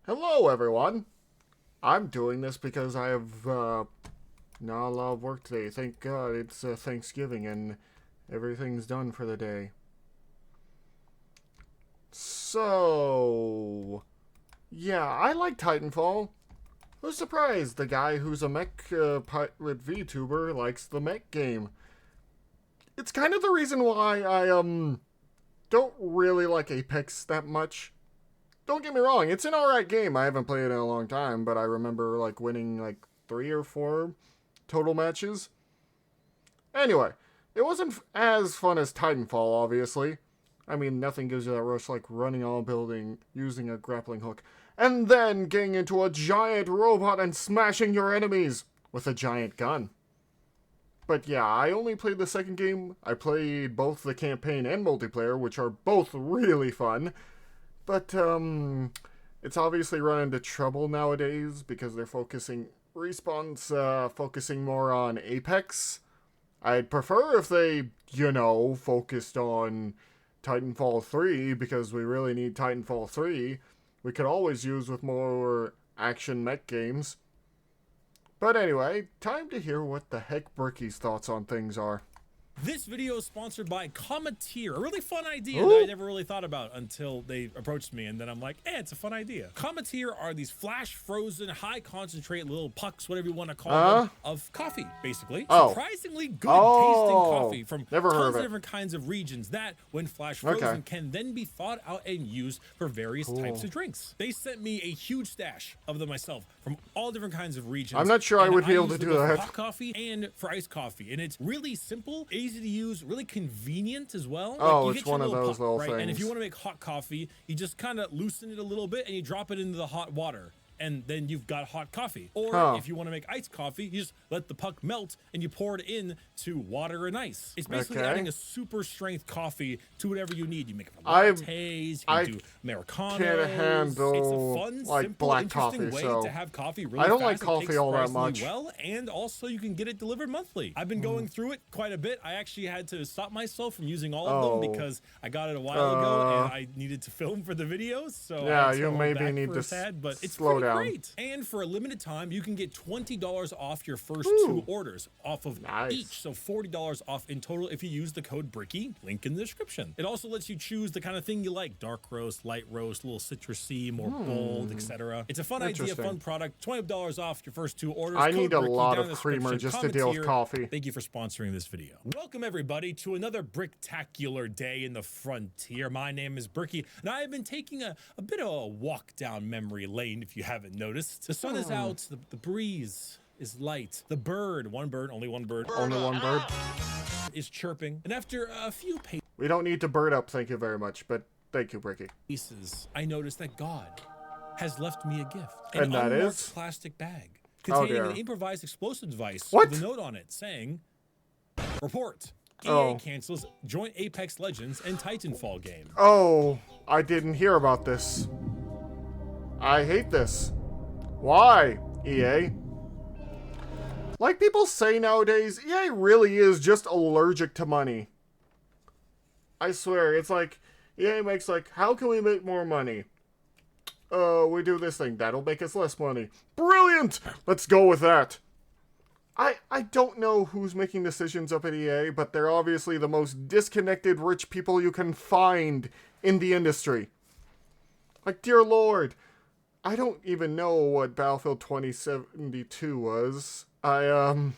Hello, everyone. I'm doing this because I have not a lot of work today. Thank God it's Thanksgiving and everything's done for the day. So, yeah, I like Titanfall. Who's surprised? The guy who's a mech pilot VTuber likes the mech game. It's kind of the reason why I don't really like Apex that much. Don't get me wrong, it's an alright game. I haven't played it in a long time, but I remember like winning like 3 or 4 total matches. Anyway, it wasn't as fun as Titanfall, obviously. I mean, nothing gives you that rush like running on a building using a grappling hook, and then getting into a giant robot and smashing your enemies with a giant gun. But yeah, I only played the second game. I played both the campaign and multiplayer, which are both really fun. But, it's obviously run into trouble nowadays because they're Respawn's focusing more on Apex. I'd prefer if they, focused on Titanfall 3 because we really need Titanfall 3. We could always use with more action mech games. But anyway, time to hear what the heck Bricky's thoughts on things are. This video is sponsored by Cometeer, a really fun idea Ooh. that I never really thought about until they approached me, and then I'm like, it's a fun idea. Cometeer are these flash frozen, high concentrate little pucks, whatever you want to call them, of coffee, basically. Surprisingly good tasting coffee from tons of different kinds of regions that, when flash frozen, can then be thawed out and used for various types of drinks. They sent me a huge stash of them myself from all different kinds of regions. I'm not sure I would be able to do that. For hot coffee and for iced coffee, and it's really simple, easy to use, really convenient as well. Oh, it's one of those little things. And if you want to make hot coffee, you just kind of loosen it a little bit and you drop it into the hot water. And then you've got hot coffee. Or if you want to make iced coffee, you just let the puck melt and you pour it in to water and ice. It's basically adding a super strength coffee to whatever you need. You make it from lattes, you can do Americanos. Can't handle it's a fun, like simple, black interesting coffee, way to have coffee really I don't fast. like coffee all that much. Well, and also you can get it delivered monthly. I've been going through it quite a bit. I actually had to stop myself from using all of them because I got it a while ago and I needed to film for the videos. So yeah, you maybe need to slow down. Great. And for a limited time, you can get $20 off your first 2 orders off of each. So $40 off in total if you use the code Bricky, link in the description. It also lets you choose the kind of thing you like: dark roast, light roast, a little citrusy, more bold, etc. It's a fun idea, fun product. $20 off your first 2 orders. I need a lot of creamer just to deal with coffee. Thank you for sponsoring this video. Welcome everybody to another bricktacular day in the frontier. My name is Bricky, and I have been taking a bit of a walk down memory lane, if you haven't noticed. The sun is out, the breeze is light. The bird, only one bird, is chirping. And after a few we don't need to bird up, thank you very much, but thank you, Bricky. I noticed that God has left me a gift. And that is? Plastic bag containing an improvised explosive device with a note on it saying, report. EA cancels joint Apex Legends and Titanfall game. Oh, I didn't hear about this. I hate this. Why, EA? Like people say nowadays, EA really is just allergic to money. I swear, it's like, EA makes like, how can we make more money? We do this thing, that'll make us less money. Brilliant! Let's go with that. I don't know who's making decisions up at EA, but they're obviously the most disconnected rich people you can find in the industry. Like, dear Lord. I don't even know what Battlefield 2072 was. I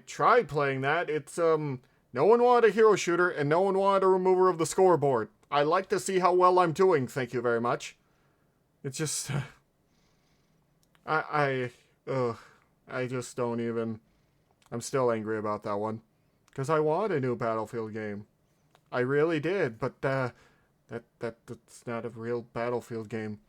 tried playing that. It's, no one wanted a hero shooter, and no one wanted a remover of the scoreboard. I like to see how well I'm doing, thank you very much. It's just, I just don't even, I'm still angry about that one. Because I want a new Battlefield game. I really did, but, that's not a real Battlefield game.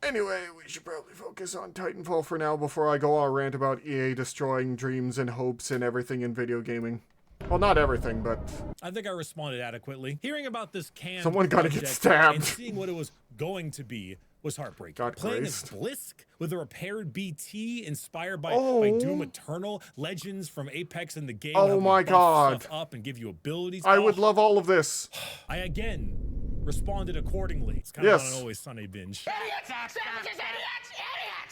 Anyway, we should probably focus on Titanfall for now before I go on a rant about EA destroying dreams and hopes and everything in video gaming. Well, not everything, but... I think I responded adequately. Hearing about this canned someone gotta get stabbed. And seeing what it was going to be was heartbreaking. Playing as Blisk with a repaired BT inspired by Doom Eternal, legends from Apex in the game. Oh my God. Stuff up and give you abilities. I would love all of this. I again responded accordingly. It's kind of on an Always Sunny binge.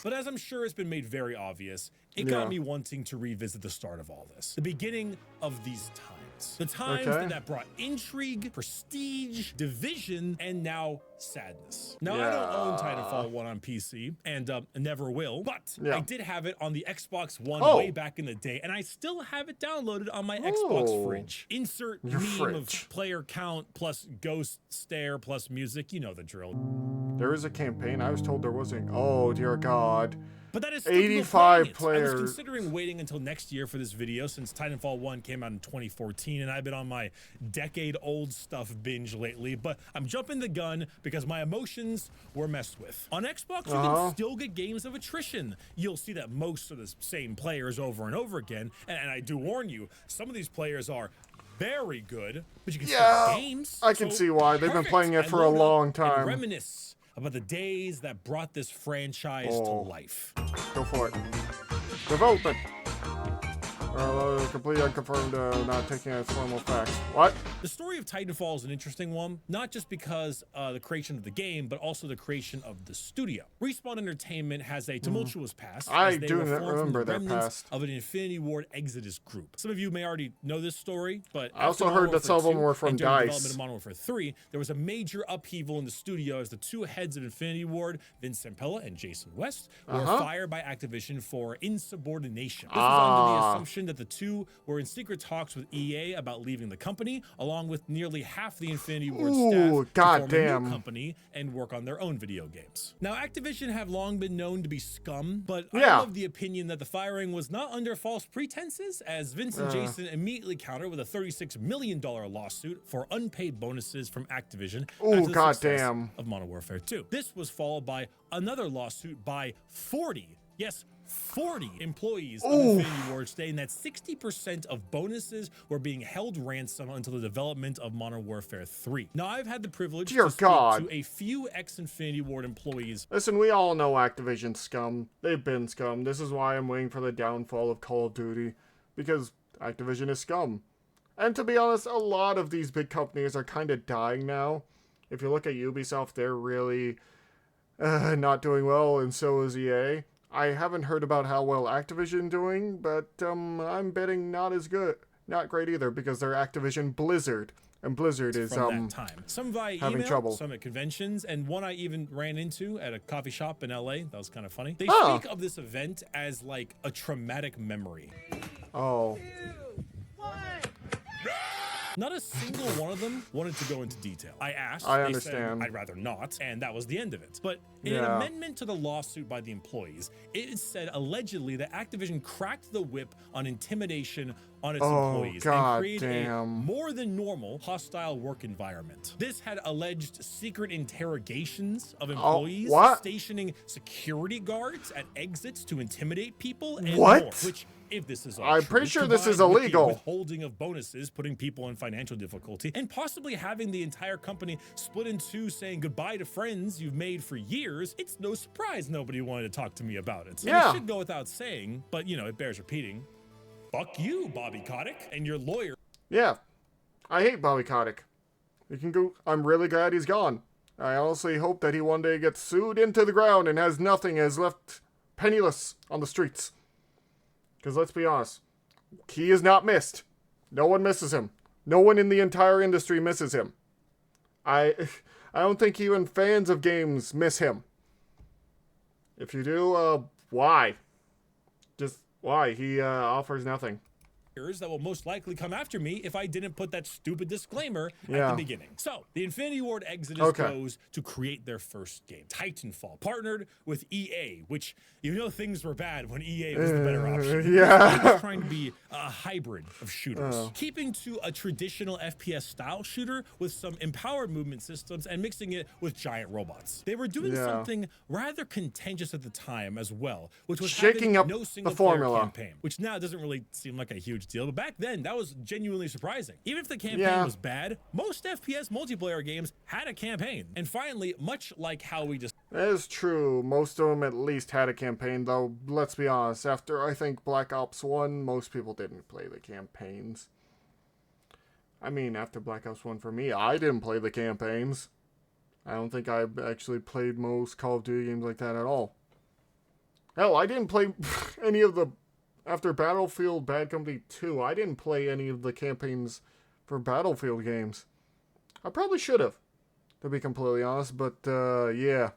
But as I'm sure has been made very obvious, it got me wanting to revisit the start of all this. The beginning of these times. The times that brought intrigue, prestige, division, and now sadness. Now, I don't own Titanfall 1 on PC, and never will, but I did have it on the Xbox One way back in the day, and I still have it downloaded on my Xbox fridge. Insert meme of player count plus ghost stare plus music. You know the drill. There is a campaign. I was told there wasn't. Oh, dear God. But that is 85 players. I was considering waiting until next year for this video since Titanfall 1 came out in 2014 and I've been on my decade-old stuff binge lately, but I'm jumping the gun because my emotions were messed with. On Xbox, you can still get games of Attrition. You'll see that most of the same players over and over again, and I do warn you, some of these players are very good, but you can still get games. I can see why. They've been playing it for a long time. Reminisce about the days that brought this franchise to life. Go for it. Development. Completely unconfirmed, not taking as formal facts. What? The story of Titanfall is an interesting one, not just because the creation of the game, but also the creation of the studio. Respawn Entertainment has a tumultuous past. I do remember that past. Of an Infinity Ward Exodus group. Some of you may already know this story, but I also heard that some of them were from DICE. Development of Modern Warfare 3, there was a major upheaval in the studio as the two heads of Infinity Ward, Vince Zampella and Jason West, were fired by Activision for insubordination. This was under the assumption that the two were in secret talks with EA about leaving the company, along with nearly half the Infinity Ward staff to form a new company and work on their own video games. Now, Activision have long been known to be scum, but I love the opinion that the firing was not under false pretenses, as Vince and Jason immediately countered with a $36 million lawsuit for unpaid bonuses from Activision after the success of Modern Warfare 2. This was followed by another lawsuit by 40 employees of Infinity Ward, stating that 60% of bonuses were being held ransom until the development of Modern Warfare 3. Now, I've had the privilege to speak to a few ex-Infinity Ward employees. Listen, we all know Activision scum. They've been scum. This is why I'm waiting for the downfall of Call of Duty, because Activision is scum. And to be honest, a lot of these big companies are kind of dying now. If you look at Ubisoft, they're really not doing well, and so is EA. I haven't heard about how well Activision doing, but I'm betting not as good, not great either, because they're Activision Blizzard, and Blizzard is some via having trouble. Some at conventions, and one I even ran into at a coffee shop in LA. That was kind of funny. They speak of this event as like a traumatic memory. Not a single one of them wanted to go into detail. I asked, they said, I'd rather not, and that was the end of it. But in an amendment to the lawsuit by the employees, it is said allegedly that Activision cracked the whip on intimidation on its employees and created a more than normal hostile work environment. This had alleged secret interrogations of employees, stationing security guards at exits to intimidate people, and more, which, if this is all I'm pretty sure this is illegal. Withholding of bonuses, putting people in financial difficulty, and possibly having the entire company split in two, saying goodbye to friends you've made for years, it's no surprise nobody wanted to talk to me about it. And it should go without saying, but you know, it bears repeating. Fuck you, Bobby Kotick, and your lawyer. Yeah, I hate Bobby Kotick. He can go. I'm really glad he's gone. I honestly hope that he one day gets sued into the ground and has nothing, is left penniless on the streets. Because let's be honest, he is not missed. No one misses him. No one in the entire industry misses him. I don't think even fans of games miss him. If you do, why? Just why? He offers nothing. That will most likely come after me if I didn't put that stupid disclaimer at the beginning. So, the Infinity Ward Exodus goes to create their first game, Titanfall, partnered with EA, which, you know, things were bad when EA was the better option. They were trying to be a hybrid of shooters, keeping to a traditional FPS style shooter with some empowered movement systems and mixing it with giant robots. They were doing something rather contentious at the time as well, which was shaking up no single player campaign, which now doesn't really seem like a huge deal, but back then that was genuinely surprising. Even if the campaign was bad, most FPS multiplayer games had a campaign. And finally, much like how we just that is true, most of them at least had a campaign, though let's be honest, after I think Black Ops 1, most people didn't play the campaigns. I mean, after Black Ops 1 for me, I didn't play the campaigns. I don't think I've actually played most Call of Duty games like that at all. Hell, I didn't play any of the... After Battlefield Bad Company 2, I didn't play any of the campaigns for Battlefield games. I probably should have, to be completely honest, but yeah.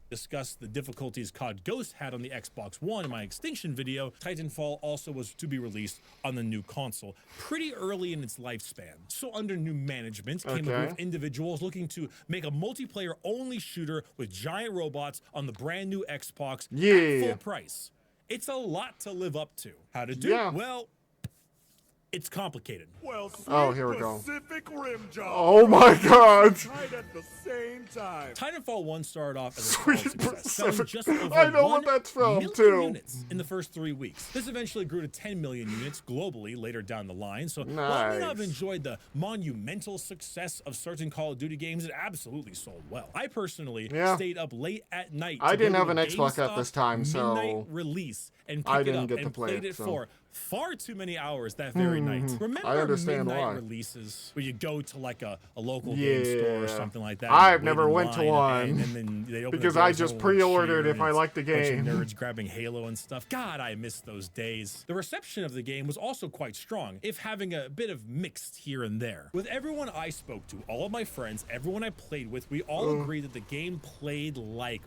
Discuss the difficulties COD Ghost had on the Xbox One in my Extinction video. Titanfall also was to be released on the new console pretty early in its lifespan. So under new management came a group of individuals looking to make a multiplayer-only shooter with giant robots on the brand new Xbox at full price. It's a lot to live up to. How to do? Well, it's complicated. Well, oh, here we go. Pacific Rim job. Oh my God! Right at the same time. Titanfall 1 started off as a solid success, selling just over I know what that's from, 1 too. million units in the first 3 weeks. This eventually grew to 10 million units globally later down the line. So while I may not have enjoyed the monumental success of certain Call of Duty games, it absolutely sold well. I personally stayed up late at night. I didn't have an Xbox at this time, so midnight release and picked it up and played it for far too many hours that very night. Remember midnight releases where you go to like a local game store or something like that? I've never went to one and then they open because I just pre-ordered if I like the game. Nerds grabbing Halo and stuff. God, I miss those days. The reception of the game was also quite strong, if having a bit of mixed here and there. With everyone I spoke to, all of my friends, everyone I played with, we all agreed that the game played like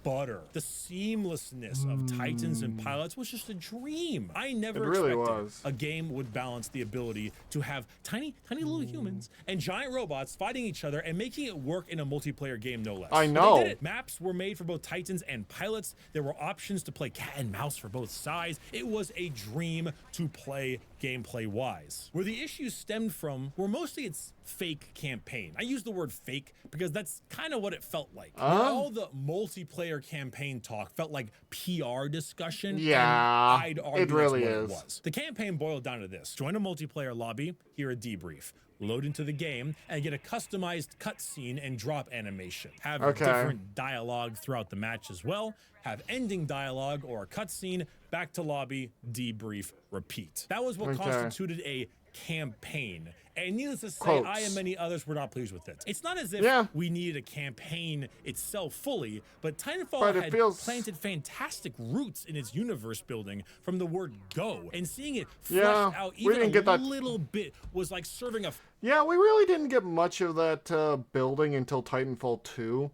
butter. The seamlessness of Titans and pilots was just a dream. I never expected a game would balance the ability to have tiny little humans and giant robots fighting each other and making it work in a multiplayer game, no less. I know. They did it. Maps were made for both Titans and pilots. There were options to play cat and mouse for both sides. It was a dream to play gameplay-wise. Where the issues stemmed from were mostly its fake campaign. I use the word fake because that's kind of what it felt like. All the multiplayer campaign talk felt like PR discussion. Yeah, and I'd argue it really that's is. what it was. The campaign boiled down to this: join a multiplayer lobby, hear a debrief, load into the game, and get a customized cutscene and drop animation. Have different dialogue throughout the match as well. Have ending dialogue or a cutscene, back to lobby, debrief, repeat. That was what constituted a campaign. And needless to say, I and many others were not pleased with it. It's not as if we needed a campaign itself fully, but Titanfall had planted fantastic roots in its universe building from the word go, and seeing it fleshed out even a little bit was like serving a... Yeah, we really didn't get much of that building until Titanfall 2.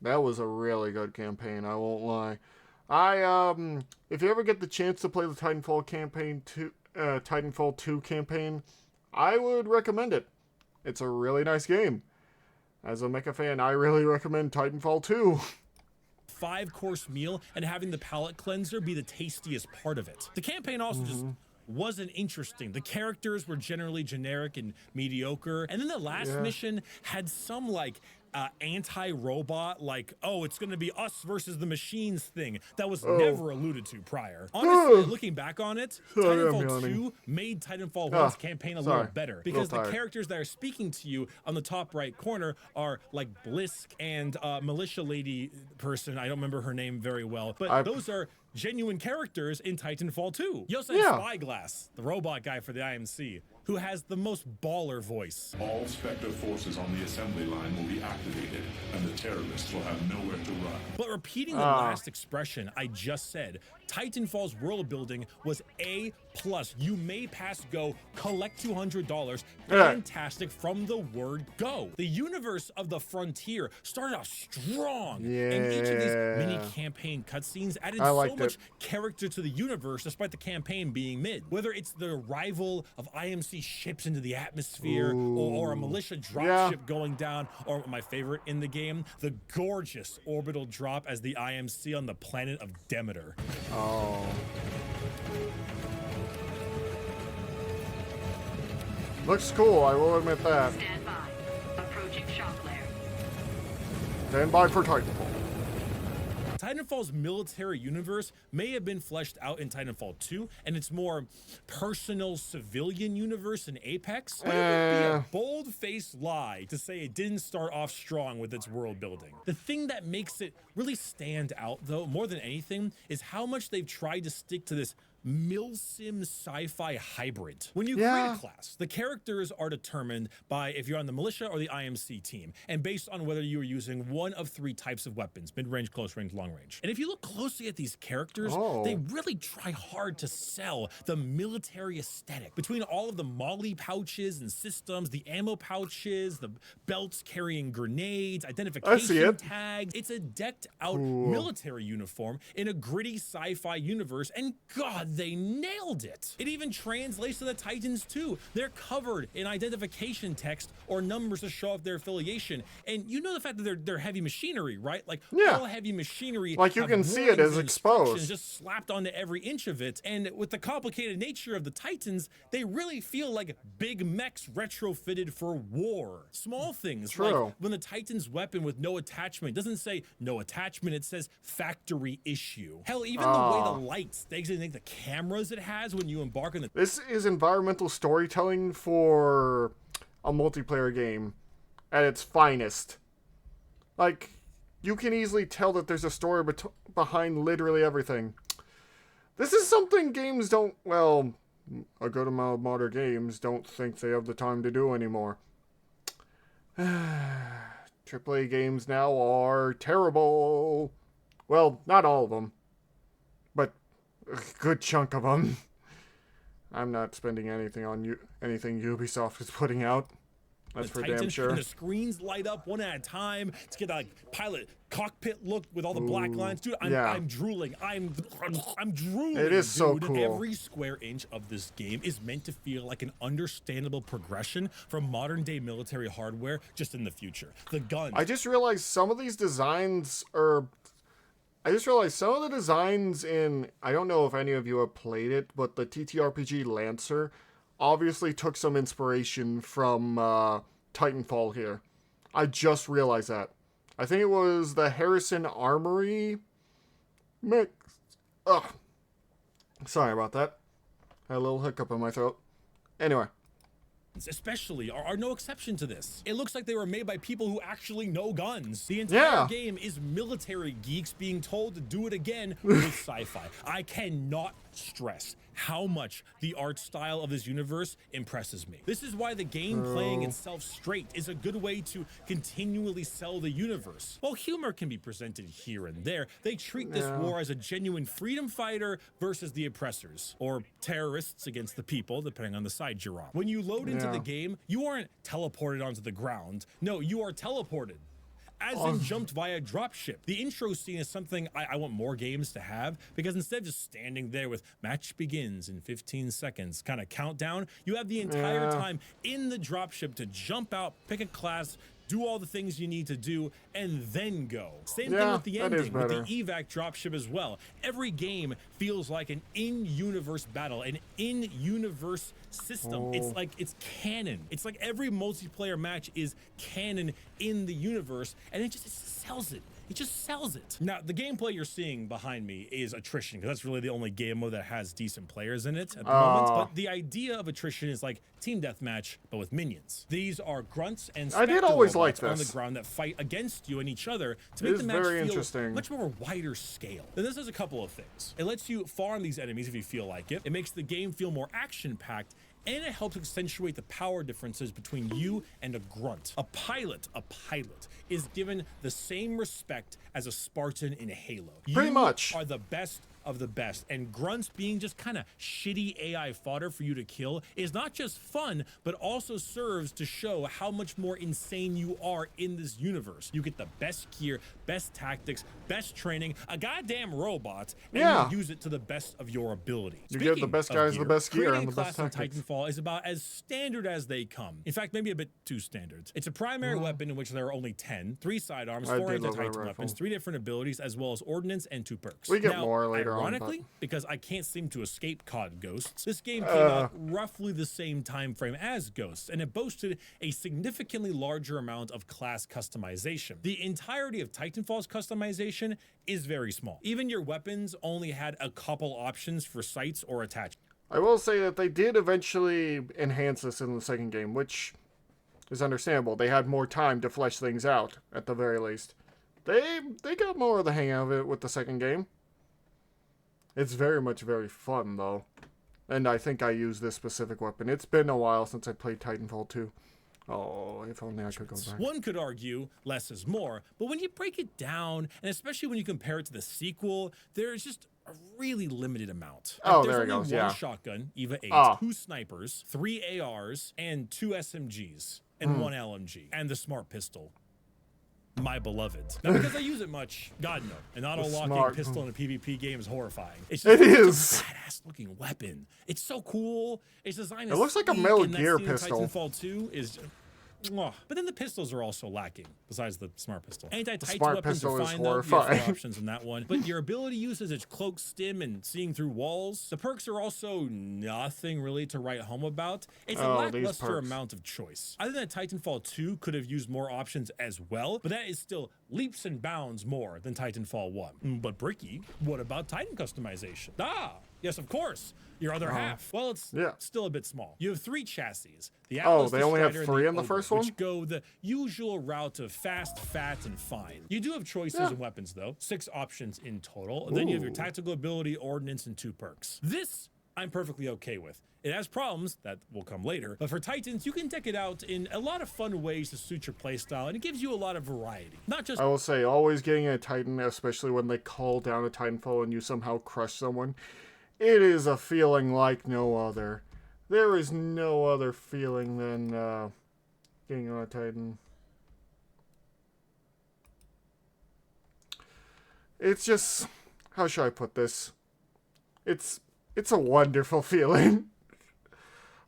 That was a really good campaign, I won't lie. If you ever get the chance to play the Titanfall campaign, Titanfall 2 campaign, I would recommend it. It's a really nice game. As a mecha fan, I really recommend Titanfall 2. 5-course meal and having the palate cleanser be the tastiest part of it. The campaign also just wasn't interesting. The characters were generally generic and mediocre. And then the last mission had some like anti-robot, like, oh, it's gonna be us versus the machines thing that was never alluded to prior. Honestly, looking back on it, Titanfall 2 made Titanfall 1's campaign a little better, because the characters that are speaking to you on the top right corner are like Blisk and militia lady person, I don't remember her name very well, but those are genuine characters in Titanfall 2. You also have Spyglass, the robot guy for the IMC, who has the most baller voice. All Spectre forces on the assembly line will be activated, and the terrorists will have nowhere to run. But repeating the last expression I just said, Titanfall's world building was A+. You may pass go, collect $200. Fantastic from the word go. The universe of the Frontier started off strong. And each of these mini campaign cutscenes added so much character to the universe despite the campaign being mid. Whether it's the arrival of IMC ships into the atmosphere or a militia dropship going down, or my favorite in the game, the gorgeous orbital drop as the IMC on the planet of Demeter. Looks cool, I will admit that. Stand by. Approaching shock layer. Stand by for Titanfall. Titanfall's military universe may have been fleshed out in Titanfall 2, and its more personal civilian universe in Apex, but it would be a bold-faced lie to say it didn't start off strong with its world building. The thing that makes it really stand out, though, more than anything, is how much they've tried to stick to this milsim sci-fi hybrid. When you create a class, the characters are determined by if you're on the militia or the IMC team, and based on whether you are using one of 3 types of weapons: mid-range, close range, long range. And if you look closely at these characters, they really try hard to sell the military aesthetic. Between all of the molly pouches and systems, the ammo pouches, the belts carrying grenades, identification tags, it's a decked out military uniform in a gritty sci-fi universe, and God, they nailed it. It even translates to the Titans too. They're covered in identification text or numbers to show off their affiliation. And you know the fact that they're heavy machinery, right? Like all heavy machinery, like you can see it as exposed, just slapped onto every inch of it. And with the complicated nature of the Titans, they really feel like big mechs retrofitted for war. Small things like when the Titan's weapon with no attachment doesn't say no attachment, it says factory issue. Hell, even the way the lights, the cameras it has when you embark on the... This is environmental storytelling for a multiplayer game at its finest. Like, you can easily tell that there's a story behind literally everything. This is something games don't, well, a good amount of modern games don't think they have the time to do anymore. AAA games now are terrible. Well, not all of them, but a good chunk of them. I'm not spending anything on anything Ubisoft is putting out. That's for damn sure. And the screens light up one at a time to get that pilot cockpit look with all the black lines. Dude, I'm drooling. I'm drooling. It is so cool. Every square inch of this game is meant to feel like an understandable progression from modern day military hardware just in the future. The guns. I just realized some of these designs are... I some of the designs in... I don't know if any of you have played it, but the TTRPG Lancer obviously took some inspiration from Titanfall here. I just realized that. I think it was the Harrison Armory mix. Ugh. Sorry about that. Had a little hiccup in my throat. Anyway. Especially are no exception to this. It looks like they were made by people who actually know guns. The entire game is military geeks being told to do it again with sci-fi. I cannot stress how much the art style of this universe impresses me. This is why the game playing itself straight is a good way to continually sell the universe. While humor can be presented here and there, they treat this war as a genuine freedom fighter versus the oppressors, or terrorists against the people, depending on the side you're on. When you load into the game, you aren't teleported onto the ground. No, you are teleported. As in jumped via dropship. The intro scene is something I want more games to have, because instead of just standing there with match begins in 15 seconds kind of countdown, you have the entire time in the dropship to jump out, pick a class, do all the things you need to do, and then go. Same thing with the ending, with the evac dropship as well. Every game feels like an in-universe battle, an in-universe system. It's like it's canon. It's like every multiplayer match is canon in the universe, and it just sells it. It just sells it. Now, the gameplay you're seeing behind me is Attrition, because that's really the only game mode that has decent players in it at the moment. But the idea of Attrition is like team deathmatch, but with minions. These are grunts and spectre robots on the ground that fight against you and each other to make the match feel much more wider scale. Then this does a couple of things. It lets you farm these enemies if you feel like it. It makes the game feel more action-packed, and it helps accentuate the power differences between you and a grunt. A pilot is given the same respect as a Spartan in Halo. Pretty much. You are the best of the best, and grunts being just kind of shitty AI fodder for you to kill is not just fun, but also serves to show how much more insane you are in this universe. You get the best gear, best tactics, best training, a goddamn robot, and you use it to the best of your ability. You get the best guys, the best gear, and the best tactics. Titanfall is about as standard as they come. In fact, maybe a bit too standard. It's a primary weapon in which there are only 10, 3 sidearms, 4 anti-Titan weapons, 3 different abilities, as well as ordnance and 2 perks. We get more later. Ironically, because I can't seem to escape COD Ghosts, this game came out roughly the same time frame as Ghosts, and it boasted a significantly larger amount of class customization. The entirety of Titanfall's customization is very small. Even your weapons only had a couple options for sights or attachments. I will say that they did eventually enhance this in the second game, which is understandable. They had more time to flesh things out, at the very least. They got more of the hang of it with the second game. It's very much very fun, though. And I think I use this specific weapon. It's been a while since I played Titanfall 2. Oh, if only I could go back. One could argue less is more, but when you break it down, and especially when you compare it to the sequel, there's just a really limited amount. Oh, there it goes, There's only one yeah. shotgun, EVA 8, 2 snipers, 3 ARs, and 2 SMGs, and 1 LMG, and the smart pistol. My beloved. Not because I use it much, God no. An auto-locking pistol in a PvP game is horrifying. It's just it is a badass-looking weapon. It's so cool. Its design is It looks like a sleek, Metal and that Gear scene in pistol. Titanfall 2 is mwah. But then the pistols are also lacking, besides the smart pistol. Anti-Titan smart weapons pistol are is fine, though. You have horrifying. 4 options in that one. But your ability uses its cloak stim and seeing through walls. The perks are also nothing really to write home about. It's a lackluster amount of choice. I think that Titanfall 2 could have used more options as well, but that is still leaps and bounds more than Titanfall 1. But Bricky, what about Titan customization? Yes, of course. Your other half. Well, it's still a bit small. You have 3 chassis. The Atlas, they the only have Strider, 3 and in the Ogre, first one? which go the usual route of fast, fat, and fine. You do have choices in weapons, though. 6 options in total. And then you have your tactical ability, ordnance, and 2 perks. This I'm perfectly okay with. It has problems that will come later, but for Titans, you can deck it out in a lot of fun ways to suit your playstyle, and it gives you a lot of variety. Not just I will say, always getting a Titan, especially when they call down a Titanfall and you somehow crush someone, it is a feeling like no other. There is no other feeling than getting on a Titan. It's just, how should I put this? It's a wonderful feeling.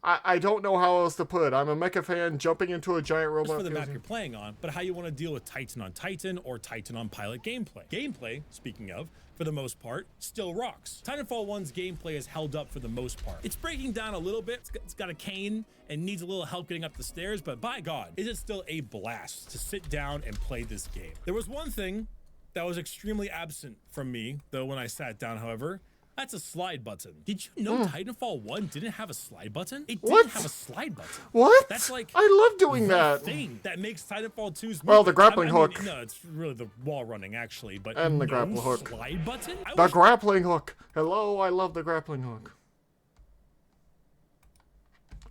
I don't know how else to put it. I'm a mecha fan jumping into a giant robot. Just for the map you're playing on, but how you want to deal with Titan on Titan or Titan on Pilot gameplay. Gameplay, speaking of, for the most part, still rocks. Titanfall 1's gameplay is held up for the most part. It's breaking down a little bit. It's got a cane and needs a little help getting up the stairs, but by God, is it still a blast to sit down and play this game. There was one thing that was extremely absent from me, though, when I sat down, however. That's a slide button. Did you know Titanfall 1 didn't have a slide button? It didn't have a slide button. What? That's like I love doing that thing that makes Titanfall 2's well, the grappling hook. No, it's really the wall running actually, but and the grappling hook. Slide button? The grappling hook. Hello, I love the grappling hook.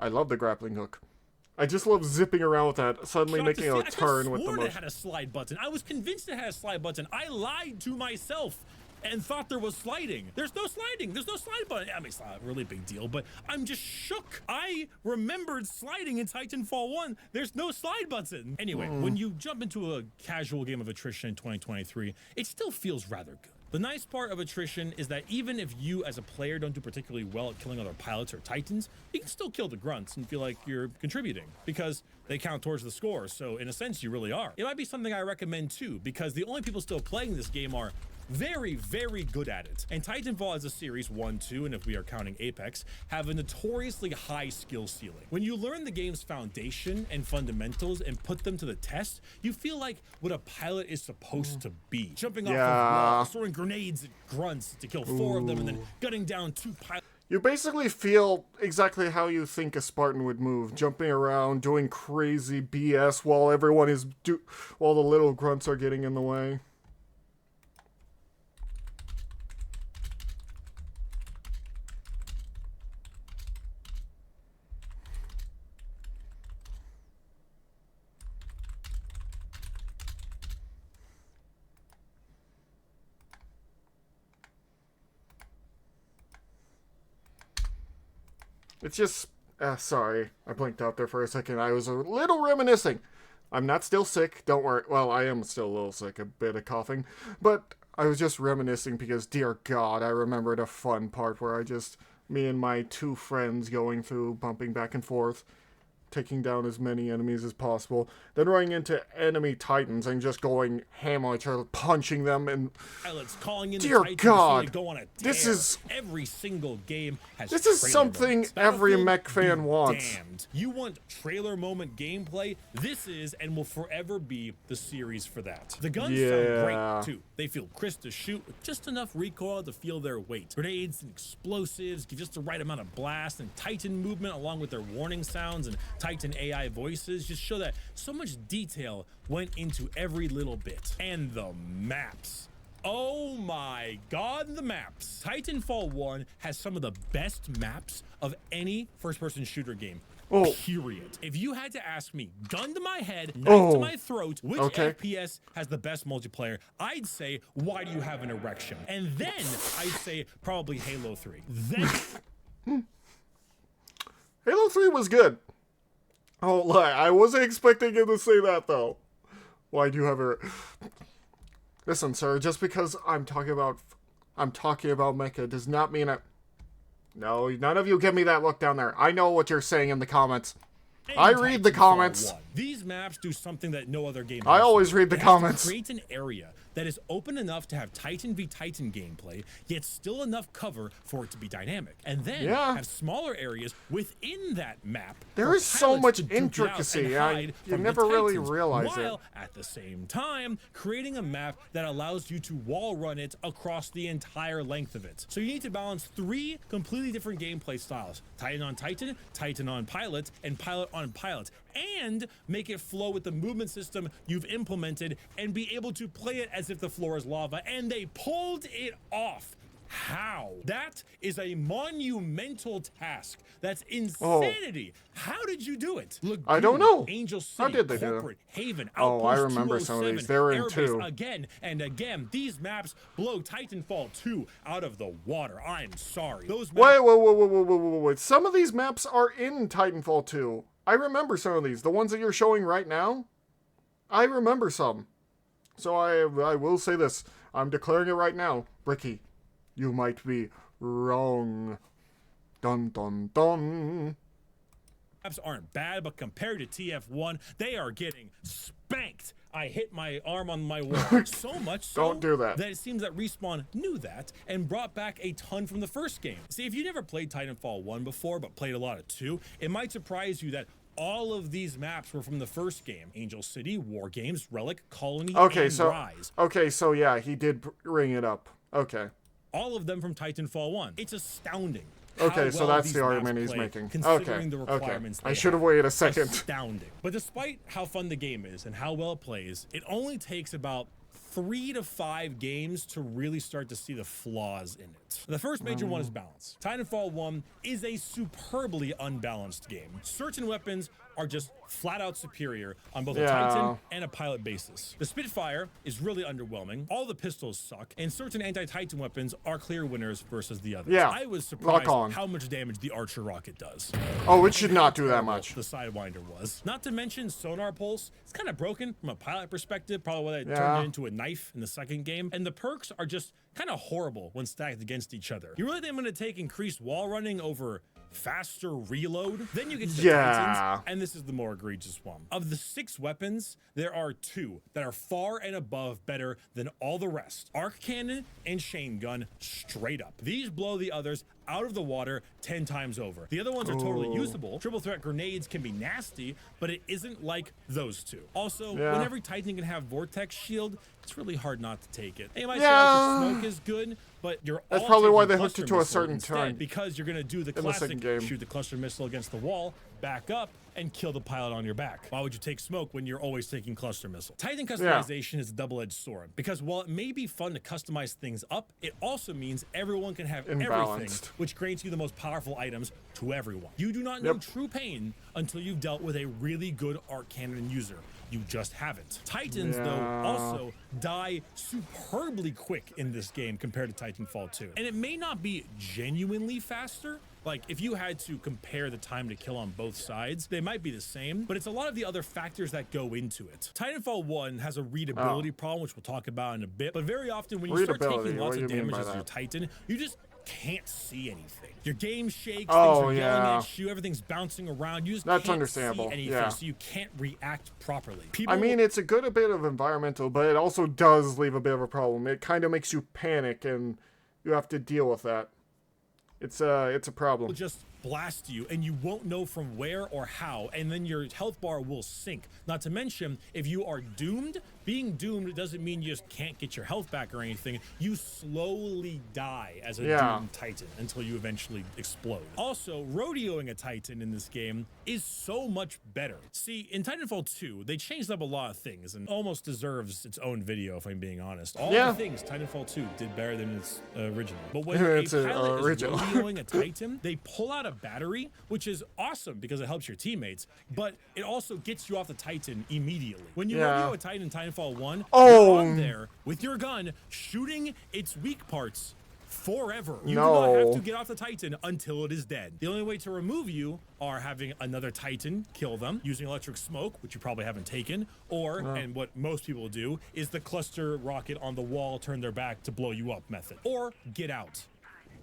I love the grappling hook. I just love zipping around with that, suddenly making a turn with the motion. It had a slide button. I was convinced it had a slide button. I lied to myself and thought there was sliding. There's no sliding. There's no slide button. I mean, it's not a really big deal, but I'm just shook. I remembered sliding in Titanfall 1. There's no slide button. Anyway, when you jump into a casual game of Attrition in 2023, it still feels rather good. The nice part of Attrition is that even if you as a player don't do particularly well at killing other pilots or Titans, you can still kill the grunts and feel like you're contributing because they count towards the score. So in a sense, you really are. It might be something I recommend too, because the only people still playing this game are very, very good at it. And Titanfall as a series, 1, 2, and if we are counting Apex, have a notoriously high skill ceiling. When you learn the game's foundation and fundamentals and put them to the test, you feel like what a pilot is supposed to be. Jumping off of walls, throwing grenades at grunts to kill 4 of them, and then gunning down 2 pilots. You basically feel exactly how you think a Spartan would move, jumping around, doing crazy BS while everyone is while the little grunts are getting in the way. It's just, sorry, I blinked out there for a second. I was a little reminiscing. I'm not still sick, don't worry. Well, I am still a little sick, a bit of coughing. But I was just reminiscing because, dear God, I remembered a fun part where me and my 2 friends going through, bumping back and forth, taking down as many enemies as possible, then running into enemy Titans and just going ham on each other, punching them, and pilots calling in dear the Titans God, go on a tear. this is every single game has. This is something every mech fan wants. Damned. You want trailer moment gameplay? This is and will forever be the series for that. The guns sound great too. They feel crisp to shoot with just enough recoil to feel their weight. Grenades and explosives give just the right amount of blast, and Titan movement along with their warning sounds and Titan AI voices just show that so much detail went into every little bit. And the maps. Oh my God, the maps. Titanfall 1 has some of the best maps of any first-person shooter game. Oh. Period. If you had to ask me, gun to my head, knife to my throat, which FPS has the best multiplayer, I'd say, why do you have an erection? And then I'd say probably Halo 3. Then Halo 3 was good. Oh, lie. I wasn't expecting him to say that, though. Why do you have a... Listen, sir, just because I'm talking about mecha does not mean I... No, none of you give me that look down there. I know what you're saying in the comments. I read the comments. These maps do something that no other game does. I always read the comments. Create an area that is open enough to have Titan v Titan gameplay, yet still enough cover for it to be dynamic. And then have smaller areas within that map. There is so much intricacy. You never really realize it. While at the same time, creating a map that allows you to wall run it across the entire length of it. So you need to balance 3 completely different gameplay styles. Titan on Titan, Titan on Pilot, and Pilot on Pilot. And make it flow with the movement system you've implemented and be able to play it as if the floor is lava. And they pulled it off. How? That is a monumental task. That's insanity. How did you do it? Lagoon, I don't know. Angel City, How did they Corporate, do it? Haven, Oh, I Outpost remember some of 207, these. They were in Airbase 2. again and again. These maps blow Titanfall 2 out of the water. I'm sorry. Those maps Wait. Some of these maps are in Titanfall 2. I remember some of these. The ones that you're showing right now, I remember some. So I will say this. I'm declaring it right now. Bricky, you might be wrong. Dun dun dun. maps aren't bad, but compared to TF1, they are getting spanked. I hit my arm on my wall so much so Don't do that. it seems that Respawn knew that and brought back a ton from the first game. See, if you never played Titanfall 1 before, but played a lot of 2, it might surprise you that all of these maps were from the first game. Angel City, War Games, Relic, Colony, and Rise. Okay, so yeah, he did bring it up. Okay. All of them from Titanfall 1. It's astounding. Okay, how so well that's these the maps argument he's play, making. Considering the requirements I should have waited a second. Astounding. But despite how fun the game is and how well it plays, it only takes about 3 to 5 games to really start to see the flaws in it. The first major one is balance. Titanfall 1 is a superbly unbalanced game. Certain weapons are just flat out superior on both a Titan and a pilot basis. The Spitfire is really underwhelming. All the pistols suck, and certain anti-Titan weapons are clear winners versus the others. Yeah, I was surprised how much damage the Archer rocket does. Oh, it should not do that much. The Sidewinder was. Not to mention Sonar Pulse. It's kind of broken from a pilot perspective, probably why they turned it into a knife in the second game. And the perks are just kind of horrible when stacked against each other. You really think I'm going to take increased wall running over faster reload? Then you get to the Titans, and this is the more egregious one. Of the 6 weapons, there are 2 that are far and above better than all the rest. Arc Cannon and Chain Gun, straight up. These blow the others out of the water 10 times over. The other ones are totally usable. Triple threat grenades can be nasty, but it isn't like those 2. Also, when every Titan can have Vortex Shield, it's really hard not to take it. And you might say like, the smoke is good, but that's probably why they hooked it to a certain turn. Because you're going to do the classic shoot the cluster missile against the wall, back up, and kill the pilot on your back. Why would you take smoke when you're always taking cluster missile? Titan customization is a double-edged sword, because while it may be fun to customize things up, it also means everyone can have everything, which grants you the most powerful items to everyone. You do not know true pain until you've dealt with a really good arc cannon user. You just haven't. Titans, though, also die superbly quick in this game compared to Titanfall 2. And it may not be genuinely faster. Like, if you had to compare the time to kill on both sides, they might be the same, but it's a lot of the other factors that go into it. Titanfall 1 has a readability problem, which we'll talk about in a bit, but very often when you start taking lots of damage as your Titan, you just can't see anything. Your game shakes, things are yelling at you, everything's bouncing around. You just can't see anything, so you can't react properly. I mean, it's a good bit of environmental, but it also does leave a bit of a problem. It kind of makes you panic, and you have to deal with that. It's a problem. Will just blast you, and you won't know from where or how, and then your health bar will sink. Not to mention, if you are doomed being doomed doesn't mean you just can't get your health back or anything. You slowly die as a doomed Titan until you eventually explode. Also, rodeoing a Titan in this game is so much better. See, in Titanfall 2, they changed up a lot of things and almost deserves its own video, if I'm being honest. All the things Titanfall 2 did better than its original. But when a pilot is rodeoing a Titan, they pull out a battery, which is awesome because it helps your teammates, but it also gets you off the Titan immediately. When you rodeo a Titan in Titanfall 1, you're on there with your gun shooting its weak parts forever. You do not have to get off the Titan until it is dead. The only way to remove you are having another Titan kill them using electric smoke, which you probably haven't taken, or, and what most people do, is the cluster rocket on the wall turn their back to blow you up method. Or get out,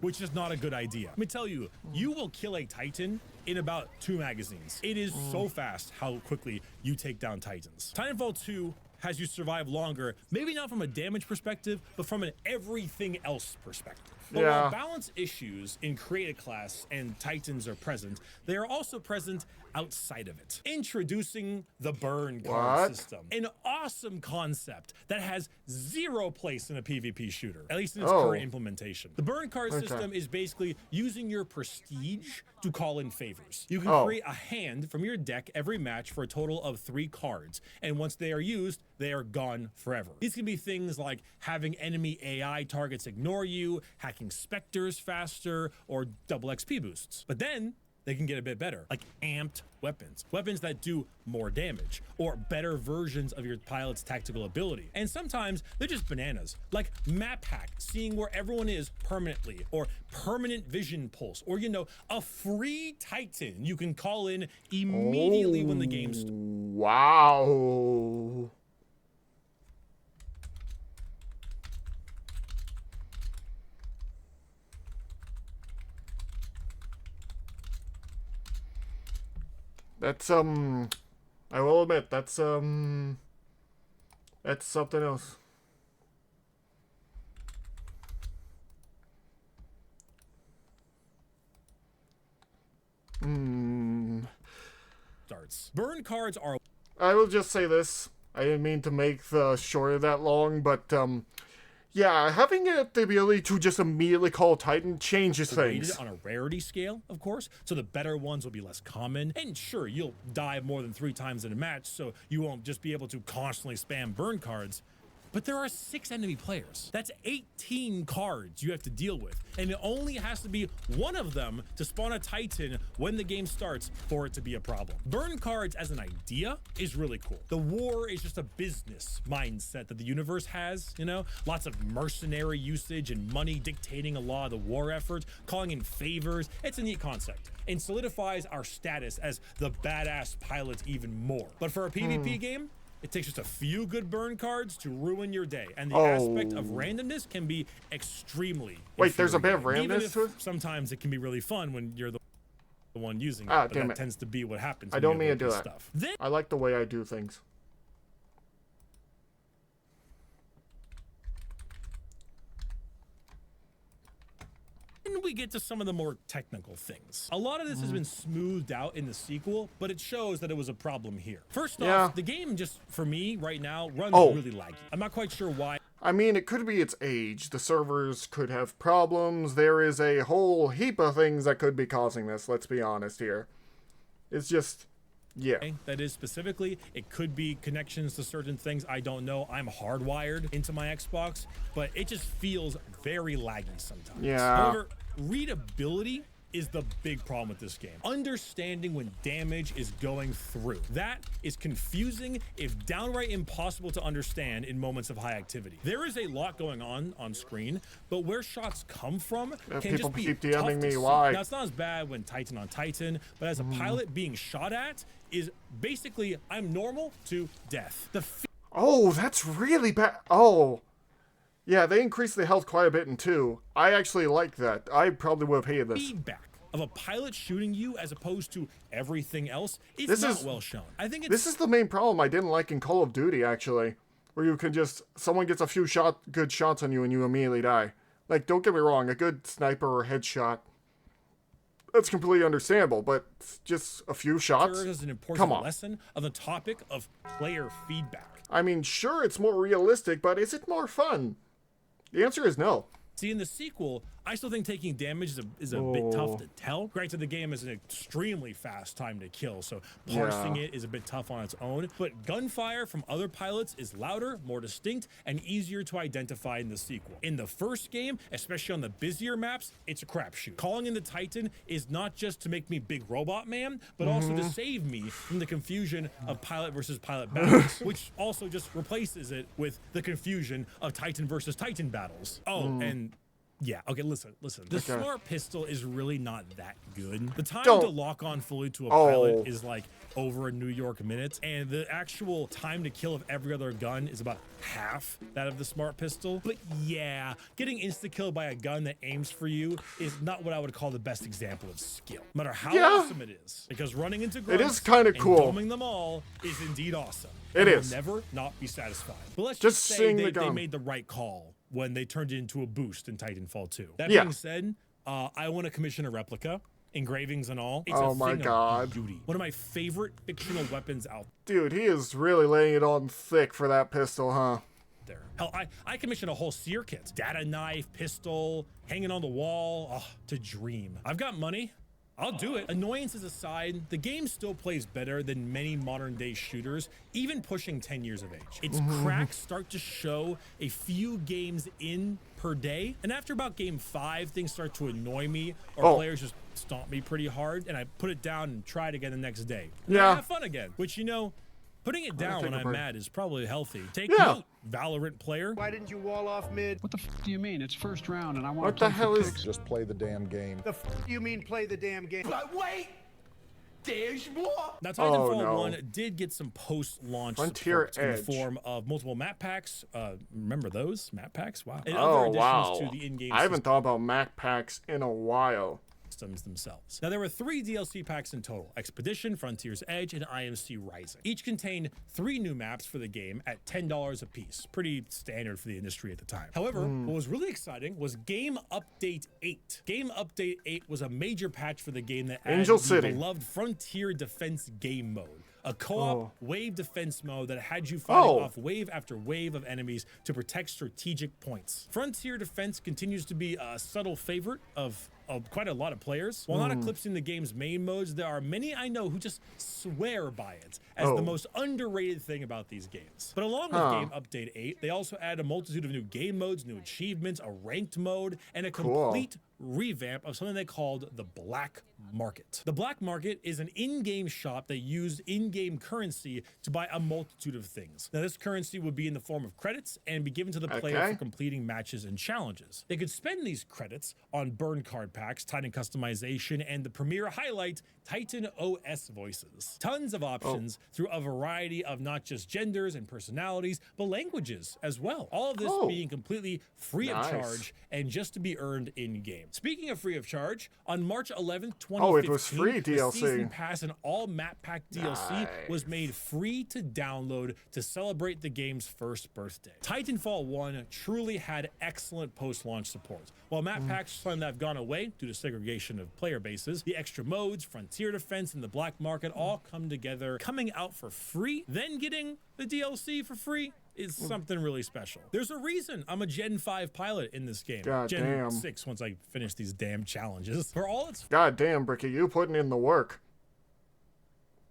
which is not a good idea. Let me tell you, you will kill a Titan in about 2 magazines. It is so fast how quickly you take down Titans. Titanfall 2 has you survive longer, maybe not from a damage perspective, but from an everything else perspective. But while balance issues in Create a Class and Titans are present, they are also present outside of it. Introducing the burn card system. An awesome concept that has zero place in a PvP shooter, at least in its current implementation. The burn card system is basically using your prestige to call in favors. You can create a hand from your deck every match for a total of 3 cards, and once they are used, they are gone forever. These can be things like having enemy AI targets ignore you, hacking specters faster, or double XP boosts. But then they can get a bit better, like amped weapons. Weapons that do more damage, or better versions of your pilot's tactical ability. And sometimes they're just bananas, like map hack, seeing where everyone is permanently, or permanent vision pulse, or a free Titan you can call in immediately when the game starts. Wow. That's I will admit that's something else. Burn cards are. I will just say this. I didn't mean to make the shorter that long, but yeah, having the ability to just immediately call Titan changes things. On a rarity scale, of course, so the better ones will be less common. And sure, you'll die more than 3 times in a match, so you won't just be able to constantly spam burn cards. But there are 6 enemy players. That's 18 cards you have to deal with. And it only has to be one of them to spawn a Titan when the game starts for it to be a problem. Burn cards as an idea is really cool. The war is just a business mindset that the universe has, Lots of mercenary usage and money dictating a lot of the war effort, calling in favors. It's a neat concept and solidifies our status as the badass pilot even more. But for a PvP game, it takes just a few good burn cards to ruin your day, and the aspect of randomness can be extremely Wait, there's a bit of randomness to it? Sometimes it can be really fun when you're the one using it, but that tends to be what happens. I don't mean to do that. I like the way I do things. Then we get to some of the more technical things. A lot of this has been smoothed out in the sequel, but it shows that it was a problem here. First off, the game just, for me, right now, runs really laggy. I'm not quite sure why. I mean, it could be its age. The servers could have problems. There is a whole heap of things that could be causing this, let's be honest here. It's just... yeah. That is specifically, it could be connections to certain things. I don't know. I'm hardwired into my Xbox, but it just feels very laggy sometimes. Yeah. However, readability is the big problem with this game. Understanding when damage is going through. That is confusing, if downright impossible to understand in moments of high activity. There is a lot going on screen, but where shots come from can just be keep tough DMing to me see. why. Now, it's not as bad when Titan on Titan, but as a pilot being shot at is basically, I'm normal to death. Oh, that's really bad. Oh. Yeah, they increased the health quite a bit in 2. I actually like that. I probably would have hated this. Feedback of a pilot shooting you as opposed to everything else is not well shown. I think this is the main problem I didn't like in Call of Duty, actually. Where you can just... someone gets a few good shots on you and you immediately die. Like, don't get me wrong, a good sniper or headshot, that's completely understandable, but just a few shots? Serves as an important lesson on the topic of player feedback. I mean, sure, it's more realistic, but is it more fun? The answer is no. See, in the sequel, I still think taking damage is a bit tough to tell. Granted, the game is an extremely fast time to kill, so parsing it is a bit tough on its own. But gunfire from other pilots is louder, more distinct, and easier to identify in the sequel. In the first game, especially on the busier maps, it's a crapshoot. Calling in the Titan is not just to make me big robot man, but also to save me from the confusion of pilot versus pilot battles, which also just replaces it with the confusion of Titan versus Titan battles. Oh, and yeah, okay, listen. The smart pistol is really not that good. The time to lock on fully to a pilot is like over a New York minute, and the actual time to kill of every other gun is about half that of the smart pistol. But yeah, getting insta-killed by a gun that aims for you is not what I would call the best example of skill, no matter how awesome it is. Because running into grunts it is kind of cool. And doming them all is indeed awesome. It is. Will never not be satisfied. But let's just say they made the right call when they turned it into a boost in Titanfall 2. That being said, I want to commission a replica, engravings and all. It's a thing of beauty. One of my favorite fictional weapons out there. Dude, he is really laying it on thick for that pistol, huh? Hell, I commissioned a whole seer kit. Data knife, pistol, hanging on the wall. Oh, to dream. I've got money. I'll do it. Annoyances aside, the game still plays better than many modern day shooters, even pushing 10 years of age. Its cracks start to show a few games in per day, and after about game 5, things start to annoy me, or players just stomp me pretty hard, and I put it down and try it again the next day. And then I have fun again, which, you know, putting it down when I'm mad is probably healthy. Take note, Valorant player. Why didn't you wall off mid? What the f do you mean? It's first round and I want what the hell is... Just play the damn game. The f you mean play the damn game? But wait! There's more! Now, Titanfall 1 did get some post-launch support in the form of multiple map packs. Remember those map packs? Wow. And other additions to the in-game I haven't thought about map packs in a while. Themselves. Now, there were 3 DLC packs in total: Expedition, Frontier's Edge, and IMC Rising. Each contained 3 new maps for the game at $10 a piece. Pretty standard for the industry at the time. However, what was really exciting was Game Update 8. Game Update 8 was a major patch for the game that added the beloved Frontier Defense game mode. A co-op wave defense mode that had you fighting off wave after wave of enemies to protect strategic points. Frontier Defense continues to be a subtle favorite of quite a lot of players. While not eclipsing the game's main modes, there are many I know who just swear by it as the most underrated thing about these games. But along with Game Update 8, they also add a multitude of new game modes, new achievements, a ranked mode, and a complete revamp of something they called the Black Market. The Black Market is an in-game shop that used in-game currency to buy a multitude of things. Now, this currency would be in the form of credits and be given to the player for completing matches and challenges. They could spend these credits on burn card packs, Titan customization, and the premier highlight, Titan OS voices. Tons of options through a variety of not just genders and personalities, but languages as well. All of this being completely free of charge and just to be earned in-game. Speaking of free of charge, on March 11th, 2015, it was free DLC. The Season Pass and all map pack DLC was made free to download to celebrate the game's first birthday. Titanfall 1 truly had excellent post-launch support. While map packs some that have gone away due to segregation of player bases, the extra modes, Frontier Defense, and the Black Market all come together, coming out for free, then getting the DLC for free is something really special. There's a reason I'm a Gen 5 pilot in this game. Gen 6 once I finish these damn challenges. For all its... God damn, Bricky, you putting in the work.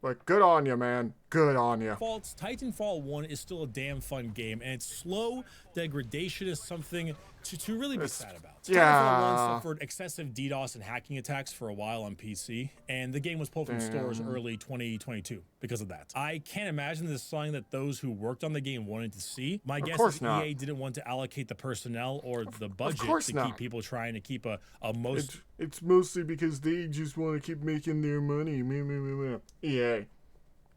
But good on you, man. Good on you. Faults, Titanfall 1 is still a damn fun game, and its slow degradation is something to really be sad about. Titanfall 1 suffered excessive DDoS and hacking attacks for a while on PC, and the game was pulled from stores early 2022 because of that. I can't imagine this is something that those who worked on the game wanted to see. My guess is EA didn't want to allocate the personnel or the budget to keep people trying to keep a most... It's mostly because they just want to keep making their money. EA.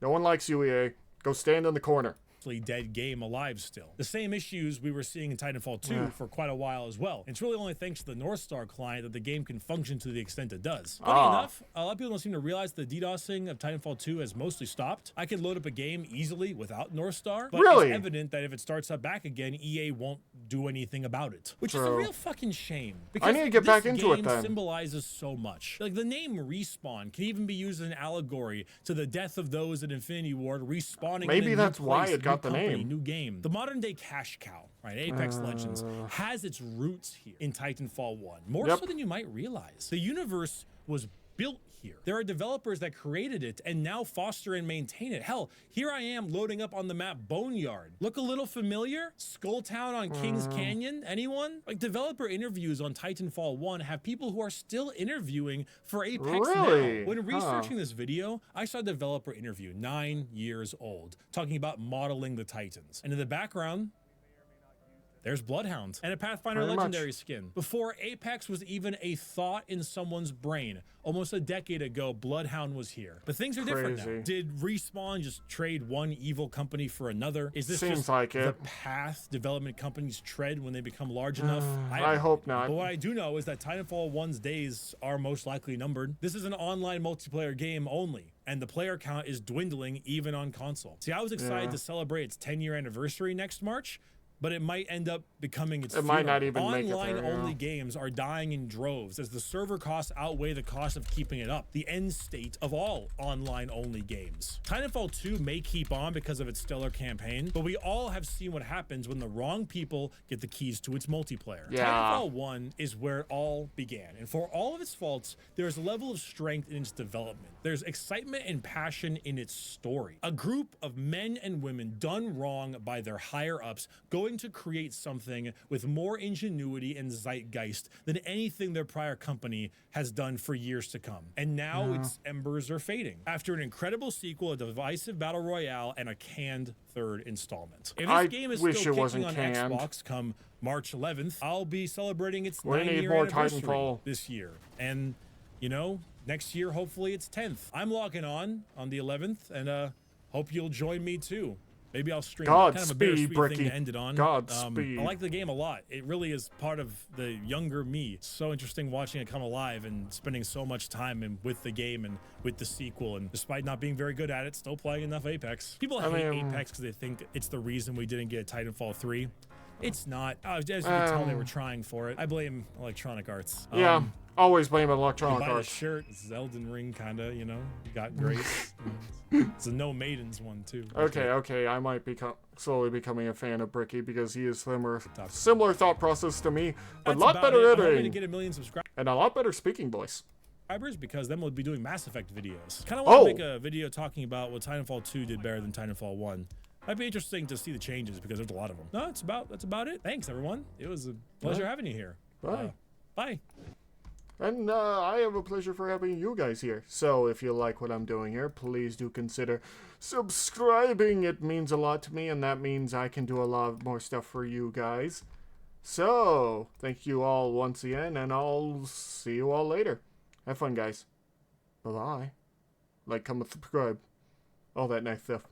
No one likes you, EA. Go stand in the corner. Dead game alive still. The same issues we were seeing in Titanfall 2 for quite a while as well. It's really only thanks to the North Star client that the game can function to the extent it does. Funny enough, a lot of people don't seem to realize the DDoSing of Titanfall 2 has mostly stopped. I can load up a game easily without North Star, but it's evident that if it starts up back again, EA won't do anything about it, which is a real fucking shame. Because I need to get back into it then. Symbolizes so much. Like the name Respawn can even be used as an allegory to the death of those at Infinity Ward respawning. Maybe that's why it got got the company, name. new game. The modern day cash cow, right? Apex Legends has its roots here in Titanfall 1, more so than you might realize. The universe was built here. There are developers that created it and now foster and maintain it. Hell, here I am loading up on the map Boneyard. Look a little familiar? Skulltown on Kings Canyon? Anyone? Like, developer interviews on Titanfall 1 have people who are still interviewing for Apex now. When researching this video, I saw a developer interview, 9 years old, talking about modeling the Titans. And in the background, there's Bloodhound and a Pathfinder Legendary skin. Before Apex was even a thought in someone's brain, almost a decade ago, Bloodhound was here. But things are different now. Did Respawn just trade one evil company for another? Is this just the path development companies tread when they become large enough? I hope not. But what I do know is that Titanfall 1's days are most likely numbered. This is an online multiplayer game only, and the player count is dwindling even on console. See, I was excited to celebrate its 10-year anniversary next March, but it might end up becoming its funeral. Might not even make it there. Online-only games are dying in droves as the server costs outweigh the cost of keeping it up, the end state of all online-only games. Titanfall 2 may keep on because of its stellar campaign, but we all have seen what happens when the wrong people get the keys to its multiplayer. Titanfall 1 is where it all began, and for all of its faults, there's a level of strength in its development. There's excitement and passion in its story. A group of men and women done wrong by their higher-ups going to create something with more ingenuity and zeitgeist than anything their prior company has done for years to come. And now its embers are fading. After an incredible sequel, a divisive battle royale, and a canned third installment. If this game is still kicking on Xbox come March 11th, I'll be celebrating its 9-year anniversary this year. And, you know, next year, hopefully it's 10th. I'm logging on the 11th, and hope you'll join me too. Maybe I'll stream. Kind of a bittersweet thing to end it on. Godspeed. I like the game a lot. It really is part of the younger me. It's so interesting watching it come alive and spending so much time with the game and with the sequel. And despite not being very good at it, still playing enough Apex. People hate Apex because they think it's the reason we didn't get Titanfall 3. It's not. As you can tell, they were trying for it. I blame Electronic Arts. Always blame Electronic Arts. Arts. The shirt, Elden Ring, kind of, you know, got Grace. It's a No Maidens one, too. Okay, I might slowly becoming a fan of Bricky because he is similar thought process to me, but a lot better editing. Get 1 million subscribers. And a lot better speaking voice. Because then we'll be doing Mass Effect videos. Kind of want to make a video talking about what Titanfall 2 did better than Titanfall 1. Might be interesting to see the changes because there's a lot of them. No, that's about it. Thanks, everyone. It was a pleasure having you here. Bye. Bye. And I have a pleasure for having you guys here. So if you like what I'm doing here, please do consider subscribing. It means a lot to me, and that means I can do a lot more stuff for you guys. So, thank you all once again, and I'll see you all later. Have fun, guys. Bye-bye. Like, comment, subscribe. All that nice stuff.